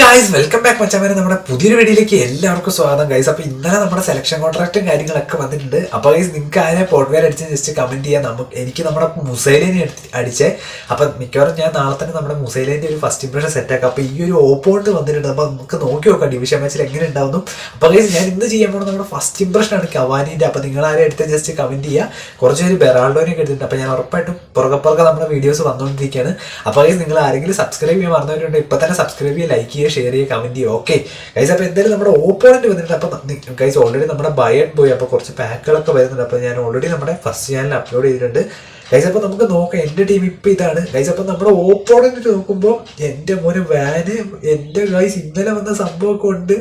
Guys welcome back മച്ചാമാരെ നമ്മുടെ പുതിയൊരു വീഡിയോയിലേക്ക് എല്ലാവർക്കും സ്വാഗതം ഗൈസ്. അപ്പോൾ ഇന്നലെ നമ്മുടെ സെലക്ഷൻ കോൺട്രാക്റ്റും കാര്യങ്ങളൊക്കെ വന്നിട്ടുണ്ട്. അപ്പോൾ ഗൈസ് നിങ്ങൾക്ക് ആരെ പോട്ട്വെയർ അടിച്ച് ജസ്റ്റ് കമന്റ് ചെയ്യാം. എനിക്ക് നമ്മുടെ മുസൈലിനെ അടിച്ചേ. അപ്പം മിക്കവാറും ഞാൻ നാളെ തന്നെ നമ്മുടെ മുസൈലിൻ്റെ ഒരു ഫസ്റ്റ് ഇംപ്രഷൻ സെറ്റാക്കാം. അപ്പോൾ ഈ ഒരു ഓപ്പോണ്ട് വന്നിട്ടുണ്ട്. അപ്പോൾ നമുക്ക് നോക്കി നോക്കാം ഡിവിഷൻ മാച്ചിൽ എങ്ങനെ ഉണ്ടാവുന്നു. അപ്പോൾ ഗൈസ് ഞാൻ ഇന്ന് ചെയ്യാൻ പോകുന്നത് നമ്മുടെ ഫസ്റ്റ് ഇംപ്രഷനാണ് കവാനിൻ്റെ. അപ്പോൾ നിങ്ങൾ ആരെ എടുത്ത് ജസ്റ്റ് കമന്റ് ചെയ്യുക. കുറച്ച് പേര് ബെറാൾഡോനെയൊക്കെ എടുത്തിട്ടുണ്ട്. അപ്പോൾ ഞാൻ ഉറപ്പായിട്ടും പുറകെ നമ്മുടെ വീഡിയോസ് വന്നുകൊണ്ടിരിക്കുകയാണ്. അപ്പോൾ ഗൈസ് നിങ്ങൾ ആരെങ്കിലും സബ്സ്ക്രൈബ് ചെയ്യാൻ മറന്നവരുണ്ട് ഇപ്പോൾ തന്നെ സബ്സ്ക്രൈബ് ചെയ്യുക, ലൈക്ക് ചെയ്യുക, ഷെയർ ചെയ്യുക, കമന്റ് ചെയ്യുക. ഓക്കെ ഗൈസ്, അപ്പോൾ എന്തായാലും നമ്മുടെ ഓപ്പോണന്റ് വന്നിട്ടുണ്ട്. അപ്പോൾ ഗൈസ് ഓൾറെഡി നമ്മുടെ ബയറ്റ് പോയി. അപ്പോൾ കുറച്ച് പാക്കുകളൊക്കെ വരുന്നുണ്ട്. അപ്പോൾ ഞാൻ ഓൾറെഡി നമ്മുടെ ഫസ്റ്റ് ചാനൽ അപ്ലോഡ് ചെയ്തിട്ടുണ്ട് ഗൈസ്. അപ്പോൾ നമുക്ക് നോക്കാം. എൻ്റെ ടീം ഇപ്പോൾ ഇതാണ് ഗൈസ്. അപ്പോൾ നമ്മുടെ ഓപ്പോണന്റ് നോക്കുമ്പോൾ എൻ്റെ മോനെ വാന് എൻ്റെ ഗൈസ് ഇന്നലെ വന്ന സംഭവമൊക്കെ ഉണ്ട്.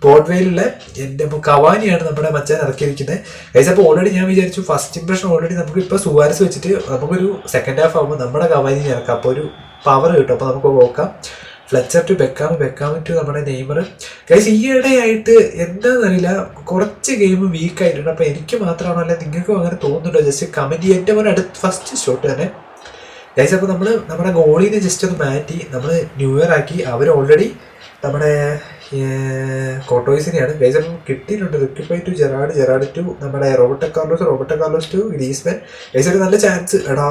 പോർട്ട്വേയിലുള്ള എൻ്റെ കവാനിയാണ് നമ്മുടെ മച്ചാൻ ഇറക്കിയിരിക്കുന്നത് ഗൈസ്. അപ്പോൾ ഓൾറെഡി ഞാൻ വിചാരിച്ചു ഫസ്റ്റ് ഇംപ്രഷൻ ഓൾറെഡി നമുക്ക് ഇപ്പോൾ സുവാരസ് വെച്ചിട്ട് നമുക്കൊരു സെക്കൻഡ് ഹാഫ് ആകുമ്പോൾ നമ്മുടെ കവാനി ഇറക്കാം. അപ്പോൾ ഒരു പവർ കിട്ടും. അപ്പോൾ നമുക്ക് നോക്കാം. ഫ്ലെച്ചർ ടു ബെക്കാം ടു നമ്മുടെ നെയ്മർ ഗൈസ്. ഈയിടെയായിട്ട് എന്താണെന്നറിയില്ല, കുറച്ച് ഗെയിം വീക്ക് ആയിട്ടുണ്ട്. അപ്പോൾ എനിക്ക് മാത്രമാണോ അല്ല നിങ്ങൾക്കും അങ്ങനെ തോന്നുന്നുണ്ടോ? ജസ്റ്റ് കമൻറ്റ് ചെയ്യാൻ. എൻ്റെ പോലെ അടുത്ത് ഫസ്റ്റ് ഷോട്ട് തന്നെ ഗൈസ്. അപ്പോൾ നമ്മുടെ ഗോളീനെ ജസ്റ്റ് ഒന്ന് മാറ്റി നമ്മൾ ന്യൂ ഇയർ ആക്കി. അവർ ഓൾറെഡി നമ്മുടെ കോട്ടോയ്സിനെയാണ് ഗൈസ്. അപ്പം കിട്ടിയിട്ടുണ്ട്. റിക്വൈ ടു ജെറാഡ് ടു നമ്മുടെ Roberto Carlos to Griezmann guys. ഒരു നല്ല ചാൻസ് എടാ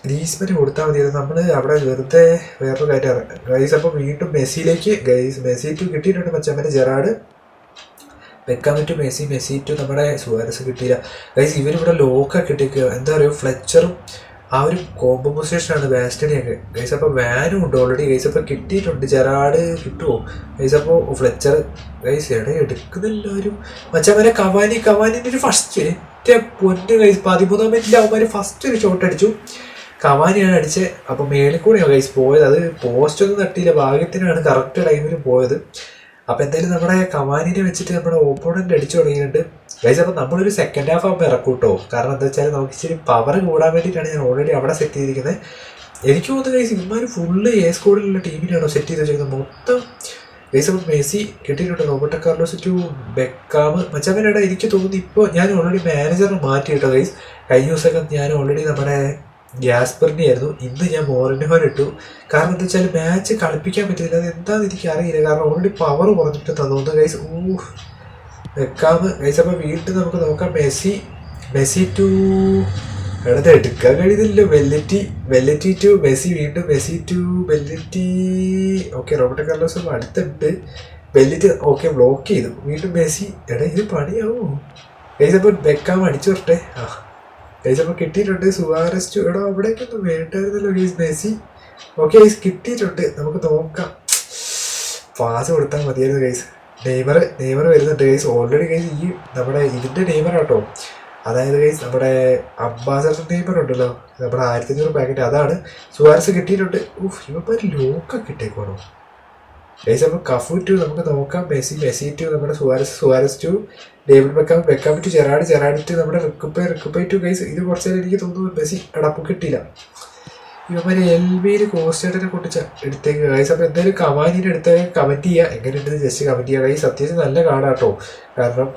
ഗ്രീസ്മാന് കൊടുത്താൽ മതിയായിരുന്നു. നമ്മൾ അവിടെ വെറുതെ വേറൊരു കാര്യം ഗൈസ്. അപ്പോൾ വീണ്ടും മെസ്സിയിലേക്ക് ഗൈസ്. മെസ്സി ടു കിട്ടിയിട്ടുണ്ട് മച്ചാമ്മേൻ്റെ. Gerrard Beckham to Messi to നമ്മുടെ സുവാരസ് കിട്ടിയില്ല ഗൈസ്. ഇവരിവിടെ ലോക്കൊക്കെ കിട്ടിക്കുക. എന്താ പറയുക, ഫ്ലെച്ചറും ആ ഒരു കോംബോ പൊസിഷനാണ് ബാസ്റ്റണിയൊക്കെ ഗൈസ്. അപ്പോൾ വാനും ഉണ്ട് ഓൾറെഡി ഗൈസ്. അപ്പോൾ കിട്ടിയിട്ടുണ്ട്. ജെറാഡ് കിട്ടുമോ ഗൈസ്? അപ്പോൾ ഫ്ലെച്ചർ ഗൈസ് എടുക്കുന്നില്ലാരും മച്ചാമ്മേനെ. കവാനിൻ്റെ ഒരു ഫസ്റ്റ് ഏറ്റവും പൊന്ന് ഗൈസ്. 13-ാം മിനിറ്റിൽ അവന്മാർ ഫസ്റ്റ് ഒരു ഷോട്ട് അടിച്ചു. കവാനിയാണ് അടിച്ചത്. അപ്പോൾ മേളിൽ കൂടെയാണ് ഗൈസ് പോയത്. അത് പോസ്റ്റൊന്നും തട്ടിയില്ല, ഭാഗ്യത്തിനാണ് കറക്റ്റ് ടൈമിൽ പോയത്. അപ്പോൾ എന്തായാലും നമ്മുടെ കവാനിനെ വെച്ചിട്ട് നമ്മുടെ ഓപ്പോണൻ്റ് അടിച്ചു തുടങ്ങിയിട്ടുണ്ട് ഗൈസ്. അപ്പോൾ നമ്മളൊരു സെക്കൻഡ് ഹാഫ് ആകുമ്പോൾ ഇറക്കും കേട്ടോ. കാരണം എന്താ വെച്ചാൽ നമുക്ക് ഇച്ചിരി പവർ കൂടാൻ വേണ്ടിയിട്ടാണ് ഞാൻ ഓൾറെഡി അവിടെ സെറ്റ് ചെയ്തിരിക്കുന്നത്. എനിക്ക് തോന്നുന്നു ഗൈസ് ഇവന്മാർ ഫുള്ള് എ സ്കോഡിലുള്ള ടീമിനാണോ സെറ്റ് ചെയ്ത് വെച്ചിരിക്കുന്നത് മൊത്തം ഗൈസ്. അപ്പോൾ മെസ്സി കിട്ടിയിട്ടുണ്ട്. റോബർട്ടോ കാർലോസ് ടു ബെക്കാം മച്ചാമ്മേടെ. എനിക്ക് തോന്നുന്നു ഇപ്പോൾ ഞാൻ ഓൾറെഡി മാനേജറിനെ മാറ്റി കേട്ടോ ഗൈസ്. കഴിഞ്ഞ ദിവസമൊക്കെ ഞാൻ ഓൾറെഡി നമ്മുടെ ഗ്യാസ്പറിനെ ആയിരുന്നു. ഇന്ന് ഞാൻ മോറിൻഹോൻ ഇട്ടു. കാരണം എന്താ വെച്ചാൽ മാച്ച് കളിപ്പിക്കാൻ പറ്റില്ല. അത് എന്താണെന്ന് എനിക്ക് അറിയില്ല. കാരണം ഓൾറെഡി പവർ കുറഞ്ഞിട്ട് തന്നു ഗൈസ്. വെക്കാം ഗൈസ്. അപ്പോൾ വീട്ടിൽ നമുക്ക് നോക്കാം. മെസ്സി ടു എടുത്ത് എടുക്കാൻ കഴിയുന്നില്ല. Verratti to Messi. വീണ്ടും Messi to Verratti. Okay, Roberto Carlos അടുത്തുണ്ട്. വെല്ലറ്റി ഓക്കെ ബ്ലോക്ക് ചെയ്തു. വീണ്ടും മെസ്സി. ഇത് പണിയാവോ ഗൈസ്? അപ്പോൾ ബെക്കാം അടിച്ചു വരട്ടെ. ഗൈസ് അപ്പോൾ കിട്ടിയിട്ടുണ്ട്. സുവാരസ് ടു അവിടേക്കൊന്നും വേണ്ടായിരുന്നല്ലോ ഗൈസ്. മെസ്സി ഓക്കെ ഗൈസ് കിട്ടിയിട്ടുണ്ട്. നമുക്ക് നോക്കാം. പാസ് കൊടുത്താൽ മതിയായിരുന്നു ഗൈസ്. നെയ്മർ വരുന്നുണ്ട് ഗൈസ്. ഓൾറെഡി ഗൈസ് ഈ നമ്മുടെ ഇതിൻ്റെ നെയ്മർ ആട്ടോ. അതായത് ഗൈസ് നമ്മുടെ അംബാസഡർ നെയ്മർ ഉണ്ടല്ലോ, നമ്മുടെ 1500 പാക്കറ്റ്, അതാണ്. സുവാരസ് കിട്ടിയിട്ടുണ്ട്. ഇവന്മാർ ലോക്കൊക്കെ ഇട്ടേക്കോണോ ഗൈസ്? അപ്പോൾ കഫു ടു നമുക്ക് നോക്കാം. മെസ്സി ടു നമ്മുടെ Suarez to David Beckham to Gerrard to നമ്മുടെ റിക്കുപ്പൈ ടു ഗൈസ്. ഇത് കുറച്ച് നേരം എനിക്ക് തോന്നുന്നു മെസ്സി അടപ്പ് കിട്ടിയില്ല. ഇവന്മാർ എൽബിയിൽ കോസ്റ്റേഡിനെ കൊണ്ടിച്ച എടുത്തേക്ക് ഗൈസ്. അപ്പോൾ എന്തായാലും കവാനിൻ്റെ അടുത്ത് കമൻറ്റ് ചെയ്യുക. എങ്ങനെയുണ്ടെന്ന് ജസ്റ്റ് കമൻറ്റ് ചെയ്യുക ഗൈസ്. അത്യാവശ്യം നല്ല കാർഡാട്ടോ. കാരണം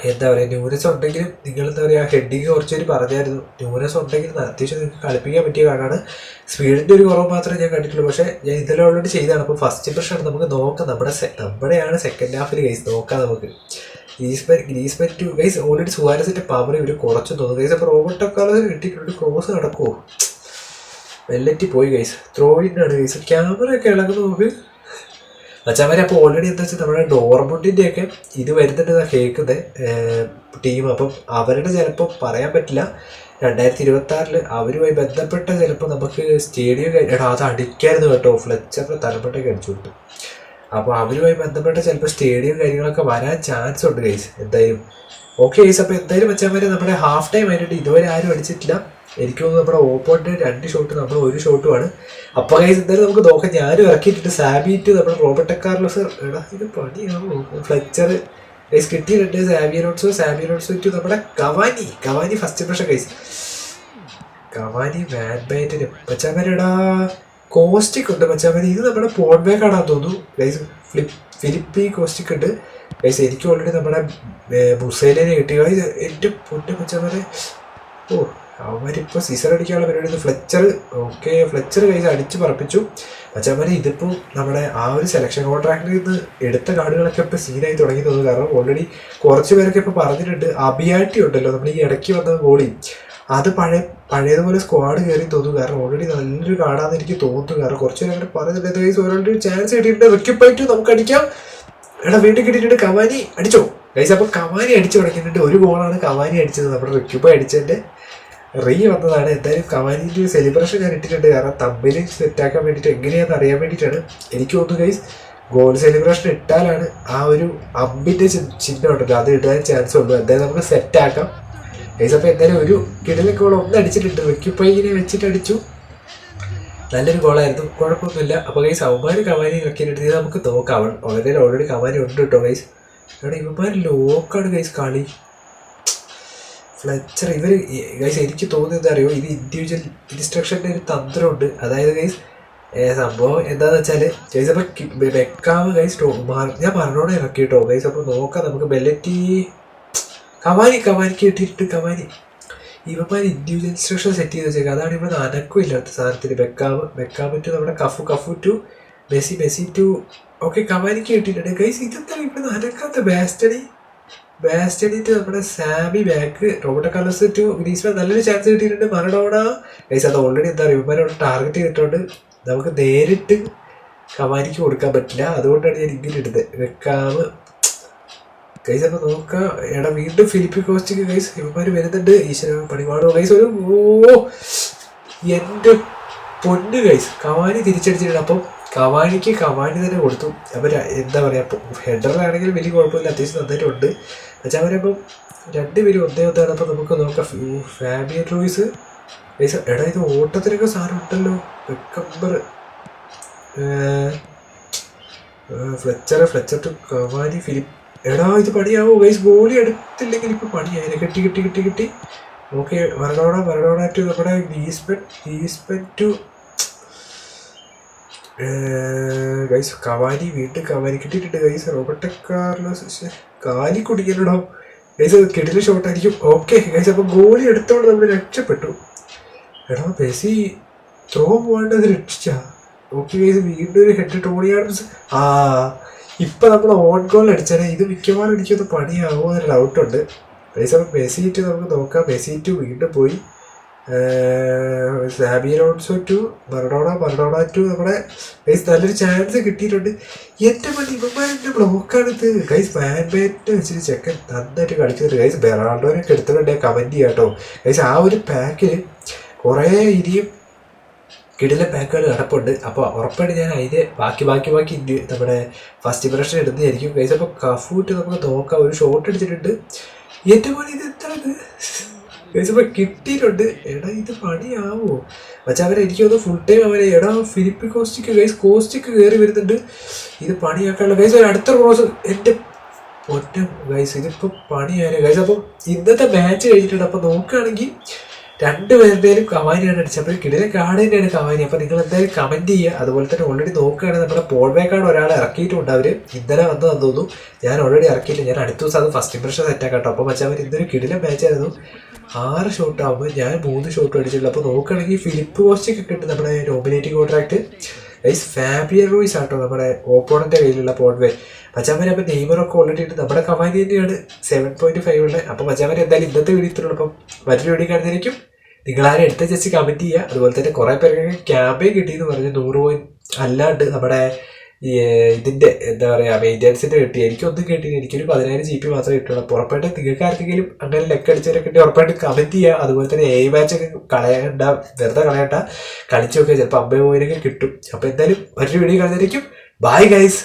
എന്താ പറയുക, ന്യൂനസ് ഉണ്ടെങ്കിലും നിങ്ങൾ എന്താ പറയുക, ഹെഡിങ് കുറച്ചൊരു പറഞ്ഞായിരുന്നു. ന്യൂനസ് ഉണ്ടെങ്കിലും അത്യാവശ്യം നിങ്ങൾക്ക് കളിപ്പിക്കാൻ പറ്റിയ കാർഡാണ്. സ്പീഡിൻ്റെ ഒരു കുറവ് മാത്രമേ ഞാൻ കണ്ടിട്ടുള്ളൂ. പക്ഷേ ഞാൻ ഇതെല്ലാം ഓൾറെഡി ചെയ്തതാണ്. അപ്പോൾ ഫസ്റ്റ് ഇംപ്രഷനാണ്. നമുക്ക് നോക്കാം. നമ്മുടെയാണ് സെക്കൻഡ് ഹാഫിൽ ഗൈസ്. നോക്കാം നമുക്ക്. Griezmann to guys. ഓൾറെഡി സുവാരസിൻ്റെ പവർ ഇവർ കുറച്ചു തോന്നുന്നു ഗൈസ്. അപ്പോൾ റോബർട്ടോ കാർലോസിന് കിട്ടിയിട്ടുണ്ട്. ക്രോസ് നടക്കുമോ? വെല്ലറ്റി പോയി ഗൈസ്. ത്രോ ഇന്നാണ് ഗൈസ്. ക്യാമറ ഒക്കെ ഇളകുന്നു നോക്ക് മച്ചാമാരെ. അപ്പോൾ ഓൾറെഡി എന്താ വെച്ചാൽ നമ്മുടെ ഡോർമുണ്ടിൻ്റെയൊക്കെ ഇത് വരുന്നുണ്ട് കേൾക്കുന്നത് ടീം. അപ്പം അവരുടെ ചിലപ്പോൾ പറയാൻ പറ്റില്ല. 2026 അവരുമായി ബന്ധപ്പെട്ട ചിലപ്പോൾ നമുക്ക് സ്റ്റേഡിയം അത് അടിക്കായിരുന്നു കേട്ടോ. ഫ്ലെച്ചറിൻ്റെ തലമുട്ടൊക്കെ അടിച്ചു വിട്ടു. അപ്പോൾ അവരുമായി ബന്ധപ്പെട്ട ചിലപ്പോൾ സ്റ്റേഡിയം കാര്യങ്ങളൊക്കെ വരാൻ ചാൻസ് ഉണ്ട് ഗൈസ്. എന്തായാലും ഓക്കെ ഗൈസ്. അപ്പോൾ എന്തായാലും മച്ചാമാരെ നമ്മുടെ ഹാഫ് ടൈം ആയിട്ട് ഇതുവരെ ആരും അടിച്ചിട്ടില്ല. എനിക്ക് തോന്നുന്നു നമ്മുടെ ഓപ്പോണിൻ്റെ 2 ഷോട്ട്, നമ്മൾ 1 ഷോട്ടുമാണ്. അപ്പോൾ ഗൈസ് എന്തായാലും നമുക്ക് നോക്കാം. ഞാനും ഇറക്കിയിട്ടുണ്ട്. സാബിറ്റ് നമ്മുടെ റോബർട്ടോ കാർലോസ്. ഇത് പണിയാവോ? ഫ്ലെച്ചർ ഗൈസ് കിട്ടിയിട്ടുണ്ട്. സാബിയലോൺസോ ടു നമ്മുടെ Cavani first impression guys. Cavani വാൻ ബൈറ്റിന് മച്ചാമാരെടാ കോസ്റ്റിക് ഉണ്ട് മച്ചാമാരി. ഇത് നമ്മുടെ പോൺബേ കാണാൻ തോന്നുന്നു ഗൈസ്. ഫിലിപ്പി കോസ്റ്റിക് ഉണ്ട് ഗൈസ്. എനിക്ക് ഓൾറെഡി നമ്മുടെ മുസൈലിനെ കിട്ടി ഗൈസ്. എൻ്റെ പൊന്നെ മച്ചാമാരെ. അവരിപ്പോൾ സീസർ അടിക്കാനുള്ള പരിപാടി. Fletcher okay. ഫ്ലെച്ചർ കൈസ് അടിച്ച് പറപ്പിച്ചു. മച്ചാമാരെ ഇതിപ്പോൾ നമ്മുടെ ആ ഒരു സെലക്ഷൻ കോൺട്രാക്റ്റിൽ നിന്ന് എടുത്ത കാർഡുകളൊക്കെ ഇപ്പോൾ സീനായി തുടങ്ങി തോന്നുന്നു. കാരണം ഓൾറെഡി കുറച്ച് പേരൊക്കെ ഇപ്പോൾ പറഞ്ഞിട്ടുണ്ട്. അബിയാറ്റി ഉണ്ടല്ലോ നമ്മൾ ഈ ഇടയ്ക്ക് വന്ന ഗോളി, അത് പഴയതുപോലെ സ്ക്വാഡ് കയറി തോന്നുന്നു. കാരണം ഓൾറെഡി നല്ലൊരു കാർഡാന്ന് എനിക്ക് തോന്നുന്നു. കാരണം കുറച്ച് പേര് അങ്ങനെ പറഞ്ഞിട്ടുണ്ട് ഗൈസ്, ഓൾറെഡി ചാൻസ് കിട്ടിയിട്ടുണ്ട്. റിക്വപ്പായിട്ട് നമുക്ക് അടിക്കാം. എടാ വീണ്ടും കിട്ടിയിട്ടുണ്ട്. കവാനി അടിച്ചോ ഗൈസ്. അപ്പോൾ കവാനി അടിച്ചു തുടങ്ങിയിട്ടുണ്ട്. ഒരു ഗോളാണ് കവാനി അടിച്ചത്. നമ്മുടെ റിക്വപ്പ് അടിച്ചതിൻ്റെ വന്നതാണ്. എന്തായാലും കവാനിൻ്റെ ഒരു സെലിബ്രേഷൻ ഞാൻ ഇട്ടിട്ടുണ്ട്. കാരണം തമ്മിൽ സെറ്റാക്കാൻ വേണ്ടിയിട്ട് എങ്ങനെയാണെന്ന് അറിയാൻ വേണ്ടിയിട്ടാണ്. എനിക്ക് തോന്നുന്നു ഗൈസ് ഗോൾ സെലിബ്രേഷൻ ഇട്ടാലാണ് ആ ഒരു അമ്പിൻ്റെ ചിഹ്നം ഉണ്ടല്ലോ അത് ഇടാൻ ചാൻസ് ഉള്ളൂ. എന്തായാലും നമുക്ക് സെറ്റാക്കാം ഗൈസ്. അപ്പോൾ എന്തായാലും ഒരു കിടല ഗോൾ ഒന്ന് അടിച്ചിട്ടുണ്ട്. റിക്വപ്പൈനെ വെച്ചിട്ട് അടിച്ചു. നല്ലൊരു ഗോളായിരുന്നു, കുഴപ്പമൊന്നുമില്ല. അപ്പോൾ ഗൈസ് അവന്മാർ കവാനി വെക്കാനായിട്ട് നമുക്ക് നോക്കാം. ഓൾറെഡി കവാനി ഉണ്ട് കേട്ടോ ഗൈസ്. അവിടെ ഇവന്മാർ ലോക്കാണ് ഗൈസ് കളി. ഫ്ലെച്ചർ ഇവർ ഗൈസ് എനിക്ക് തോന്നുന്നത് അറിയോ, ഇത് ഇൻഡിവിജ്വൽ ഇൻസ്ട്രക്ഷൻ്റെ ഒരു തന്ത്രമുണ്ട്. അതായത് ഗൈസ് സംഭവം എന്താണെന്ന് വെച്ചാൽ ഗൈസ് അപ്പോൾ വെക്കാവ് ഗൈസ് ഞാൻ പറഞ്ഞോടെ ഇറക്കി കേട്ടോ ഗൈസ്. അപ്പോൾ നോക്കാം നമുക്ക്. ബെല്ലറ്റി കവാനിക്ക് കിട്ടിയിട്ട് കവാനി ഇവന്മാർ ഇൻഡിവിജ്വൽ ഇൻസ്ട്രക്ഷൻ സെറ്റ് ചെയ്ത് വെച്ചേക്കാം. അതാണ് ഇവിടെ അനക്കും ഇല്ലാത്ത സാധനത്തിന്. വെക്കാവ് ടു നമ്മുടെ Cafu to Messi to okay കവാനിക്ക് കിട്ടിയിട്ടുണ്ട് ഗൈസ്. ഇതെന്താ ഇവിടെ അനക്കാത്ത ബാസ്റ്റണിട്ട് നമ്മുടെ സാമി ബാക്ക് റോബർട്ടോ കാർലോസ് ടു ഗ്രീസ്മാൻ നല്ലൊരു ചാൻസ് കിട്ടിയിട്ടുണ്ട്. മറഡോണ ഗൈസ് അത് ഓൾറെഡി എന്താ പറയുക ഇവന്മാരോട് ടാർഗറ്റ് ചെയ്തിട്ടുണ്ട്. നമുക്ക് നേരിട്ട് കവാനിക്ക് കൊടുക്കാൻ പറ്റില്ല. അതുകൊണ്ടാണ് ഞാൻ ഇങ്ങനെ ഇടുന്നത്. വെക്കാവ് ഗൈസ്. അപ്പോൾ നോക്കാം. എടാ വീണ്ടും ഫിലിപ്പി കോസ്റ്റിക്ക് ഗൈസ് ഇവന്മാർ വരുന്നുണ്ട്. ഈശ്വര പണിപാടോ ഗൈസ്. ഒരു എൻ്റെ പൊന്ന് ഗൈസ് കവാനി തിരിച്ചടിച്ചിട്ടുണ്ട്. അപ്പം കവാനി തന്നെ കൊടുത്തു. അപ്പം എന്താ പറയുക, അപ്പോൾ ഹെഡറിലാണെങ്കിൽ വലിയ കുഴപ്പമില്ല, അത്യാവശ്യം നന്നായിട്ടുണ്ട്. വെച്ചാൽ അവരപ്പം രണ്ടുപേരും ഒന്നാണ്. അപ്പോൾ നമുക്ക് നോക്കാം. Fabian Ruiz guys. എടാ ഇത് ഓട്ടത്തിനൊക്കെ സാധനം ഉണ്ടല്ലോ. വെക്കമ്പർ ഫ്ലെച്ചർ ടു കവാനി ഫിലിപ്പ്. എടാ ഇത് പണിയാവോ ഗൈസ്. ഗോളി എടുത്തില്ലെങ്കിൽ ഇപ്പോൾ പണിയായി. കിട്ടി ഓക്കെ. മറഡോണ ടു നമ്മുടെ ഗ്രീസ്മാൻ ടു ഗൈസ് വീണ്ടും കവാനി കിട്ടിയിട്ടുണ്ട് ഗൈസ്. റോബർട്ടോ കാർലോസ് കാലി കുടിക്കലോ ഗൈസ്. കിടില ഷോട്ടായിരിക്കും. Okay guys. അപ്പോൾ ഗോളി എടുത്തോണ്ട് നമ്മൾ രക്ഷപ്പെട്ടു. എടാ മെസ്സി ത്രോ പോകേണ്ടത് രക്ഷിച്ച. Okay guys. വീണ്ടും ഒരു ഹെഡ് ടോണിയാണ്. ഇപ്പം നമ്മൾ ഓൺ ഗോൾ അടിച്ചാൽ ഇത് മിക്കവാറും എനിക്കൊന്ന് പണിയാകുമോ എന്നൊരു ഡൗട്ടുണ്ട് ഗൈസ്. അപ്പം മെസ്സി ടു നമുക്ക് നോക്കാം. മെസ്സി ടു വീണ്ടും പോയി. Xabi Alonso to Maradona to നമ്മുടെ ഗൈസ് നല്ലൊരു ചാൻസ് കിട്ടിയിട്ടുണ്ട്. എൻ്റെ മണി ഇവന്മാരെൻ്റെ ബ്ലോക്കാണിത് ഗൈസ്. ഫാൻബേറ്റ് വെച്ചിട്ട് ചെക്കൻ നന്നായിട്ട് കളിക്കുന്നുണ്ട് ഗൈസ്. ബെറാൾഡോനൊക്കെ എടുത്തിട്ടുണ്ട്. കമൻറ്റ് ചെയ്യാം കേട്ടോ ഗൈസ്. ആ ഒരു പാക്കിൽ കുറേ ഇനിയും കിടില പാക്കുകൾ കിടപ്പുണ്ട്. അപ്പോൾ ഉറപ്പായിട്ട് ഞാൻ അതിൻ്റെ ബാക്കി നമ്മുടെ ഫസ്റ്റ് ഇംപ്രഷൻ ഇടുന്നതായിരിക്കും ഗൈസ്. അപ്പോൾ കഫൂട്ട് നമുക്ക് നോക്കാം. ഒരു ഷോട്ട് അടിച്ചിട്ടുണ്ട്. എൻ്റെ മണി ഇത് എന്താണ് ഗൈസ്. അപ്പോൾ കിട്ടിയിട്ടുണ്ട്. എടാ ഇത് പണിയാവോ പക്ഷെ എനിക്കൊന്ന് ഫുൾ ടൈം എടാ ഫിലിപ്പി കോസ്റ്റിക്ക് കയറി വരുന്നുണ്ട്. ഇത് പണിയാക്കാനുള്ള ഗൈസ്. ഒരു അടുത്ത ക്രോസ് എൻ്റെ ഒറ്റ ഗൈസ്. ഇതിപ്പോൾ പണിയായിരുന്നു ഗൈസ്. അപ്പം ഇന്നത്തെ മാച്ച് കഴിഞ്ഞിട്ടുണ്ട്. അപ്പോൾ നോക്കുകയാണെങ്കിൽ രണ്ടുപേരുടെയും കവാനിയാണ് അടിച്ചത്. അപ്പോൾ കിടില കാർഡ് തന്നെയാണ് കവാനി. അപ്പോൾ നിങ്ങൾ എന്തായാലും കമൻറ്റ് ചെയ്യുക. അതുപോലെ തന്നെ ഓൾറെഡി നോക്കുകയാണെങ്കിൽ നമ്മുടെ പോൾബാക്കാണ് ഒരാളെ ഇറക്കിയിട്ടുണ്ട്. അവർ ഇന്നലെ വന്നതെന്ന് തോന്നുന്നു. ഞാൻ ഓൾറെഡി ഇറക്കിയില്ല. ഞാൻ അടുത്ത ദിവസം അത് ഫസ്റ്റ് ഇംപ്രഷൻ സെറ്റാക്കാം കേട്ടോ. അപ്പോൾ പക്ഷേ അവർ ഇന്നൊരു കിടില മാച്ചായിരുന്നു. 6 ഷോട്ട് ആകുമ്പോൾ ഞാൻ 3 ഷോട്ട് അടിച്ചിട്ടുള്ളൂ. അപ്പോൾ നോക്കുകയാണെങ്കിൽ ഫിലിപ്പ് കോസ്റ്റൊക്കെ കിട്ടും നമ്മുടെ nominating contract guys. Fabian Reus ആട്ടോ നമ്മുടെ ഓപ്പോണൻ്റെ കയ്യിലുള്ള പോൾവേ. മച്ചാമൻ അപ്പം നെയ്മറൊക്കെ ഓൾറെഡി ഉണ്ട്. നമ്മുടെ കമാൻഡ് തന്നെയാണ് 7.5 ഉള്ളത്. അപ്പോൾ മച്ചാമൻ എന്തായാലും ഇന്നത്തെ വീഡിയോ ഇത്രയുള്ളൂ. അപ്പം മറ്റൊരു വീഡിയോ കാണുന്നതായിരിക്കും. നിങ്ങളാരും എടുത്ത ജസ്റ്റ് കമൻറ്റ് ചെയ്യുക. അതുപോലെ തന്നെ കുറേ പേർക്ക് ക്യാമ്പയിൻ കിട്ടിയെന്ന് പറഞ്ഞ് 100 പോയിന്റ് അല്ലാണ്ട് നമ്മുടെ ഇതിൻ്റെ എന്താ പറയുക മെയിൻ്റെനൻസിൻ്റെ കിട്ടി. എനിക്കൊന്നും കിട്ടിയില്ല. എനിക്കൊരു 10,000 GB മാത്രമേ കിട്ടുള്ളൂ. അപ്പോൾ ഉറപ്പായിട്ട് നിങ്ങൾക്ക് ആർക്കെങ്കിലും അങ്ങനെ ലെക്ക് അടിച്ചവരൊക്കെ ഉണ്ടെങ്കിൽ ഉറപ്പായിട്ട് കമൻറ്റ് ചെയ്യുക. അതുപോലെ തന്നെ മാച്ചൊക്കെ വെറുതെ കളയണ്ട, കളിച്ചു നോക്കുക. ചിലപ്പോൾ 50 പോയിനൊക്കെ കിട്ടും. അപ്പോൾ എന്തായാലും മറ്റൊരു വീഡിയോ കാണുന്നതായിരിക്കും. Bye guys.